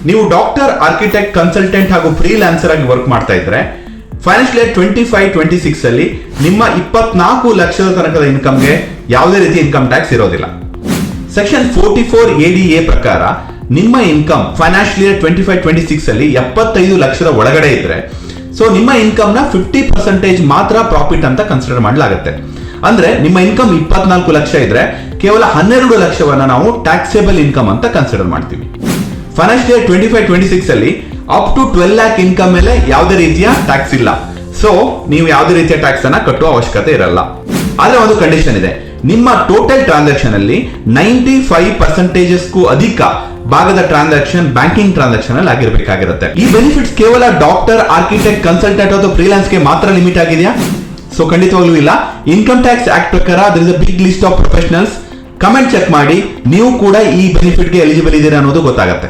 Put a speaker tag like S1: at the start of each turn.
S1: ನೀವು doctor, architect, consultant ಹಾಗೂ freelancer ಆಗಿ ವರ್ಕ್ ಮಾಡ್ತಾ ಇದ್ರೆ ಫೈನಾನ್ಷಿಯಲ್ ಇಯರ್ 25-26 ಅಲ್ಲಿ ನಿಮ್ಮ 24 ಲಕ್ಷದ ತನಕದ ಇನ್ಕಮ್ಗೆ ಯಾವುದೇ ರೀತಿ ಇನ್ಕಮ್ ಟ್ಯಾಕ್ಸ್ ಇರೋದಿಲ್ಲ. ಸೆಕ್ಷನ್ 44 ADA ಪ್ರಕಾರ ನಿಮ್ಮ ಇನ್ಕಮ್ ಫೈನಾನ್ಷಿಯಲ್ ಇಯರ್ 25-26 ಅಲ್ಲಿ 75 ಲಕ್ಷದ ಒಳಗಡೆ ಇದ್ರೆ ಸೊ ನಿಮ್ಮ ಇನ್ಕಮ್ ನ 50% ಮಾತ್ರ ಪ್ರಾಫಿಟ್ ಅಂತ ಕನ್ಸಿಡರ್ ಮಾಡಲಾಗುತ್ತೆ. ಅಂದ್ರೆ ನಿಮ್ಮ ಇನ್ಕಮ್ 24 ಲಕ್ಷ ಇದ್ರೆ ಕೇವಲ 12 ಲಕ್ಷವನ್ನ ನಾವು ಟ್ಯಾಕ್ಸೇಬಲ್ ಇನ್ಕಮ್ ಅಂತ ಕನ್ಸಿಡರ್ ಮಾಡ್ತೀವಿ. ಫೈನಾನ್ಷಿಯಲ್ ಇಯರ್ 25-26 ಅಲ್ಲಿ ಅಪ್ ಟು 12 lakh ಇನ್ಕಮ್ ಮೇಲೆ ಯಾವುದೇ ರೀತಿಯ ಟ್ಯಾಕ್ಸ್ ಇಲ್ಲ. ಸೊ ನೀವು ಯಾವುದೇ ರೀತಿಯ ಟ್ಯಾಕ್ಸ್ ಅನ್ನ ಕಟ್ಟುವ ಅವಶ್ಯಕತೆ ಇರಲ್ಲ. ಆದ್ರೆ ಒಂದು ಕಂಡೀಷನ್ ಇದೆ, ನಿಮ್ಮ ಟೋಟಲ್ ಟ್ರಾನ್ಸಾಕ್ಷನ್ ಅಲ್ಲಿ 95% ಅಧಿಕ ಭಾಗದ ಟ್ರಾನ್ಸಾಕ್ಷನ್ ಬ್ಯಾಂಕಿಂಗ್ ಟ್ರಾನ್ಸಾಕ್ಷನ್ ಅಲ್ಲಿ ಆಗಿರಬೇಕಾಗಿರುತ್ತೆ. ಈ ಬೆನಿಫಿಟ್ಸ್ ಕೇವಲ ಡಾಕ್ಟರ್, ಆರ್ಕಿಟೆಕ್ಟ್, ಕನ್ಸಲ್ಟೆಂಟ್ ಅಥವಾ ಫ್ರೀಲಾನ್ಸ್ಗೆ ಮಾತ್ರ ಲಿಮಿಟ್ ಆಗಿದೆಯಾ? ಸೊ ಖಂಡಿತವಾಗ್ಲೂ ಇಲ್ಲ. ಇನ್ಕಮ್ ಟ್ಯಾಕ್ಸ್ ಆಕ್ಟ್ ಪ್ರಕಾರ there is a big list of professionals. Comment check ಮಾಡಿ, ನೀವು ಕೂಡ ಈ ಬೆನಿಫಿಟ್ಗೆ ಎಲಿಜಿಬಲ್ ಇದ್ದೀರಾ ಅನ್ನೋದು ಗೊತ್ತಾಗುತ್ತೆ.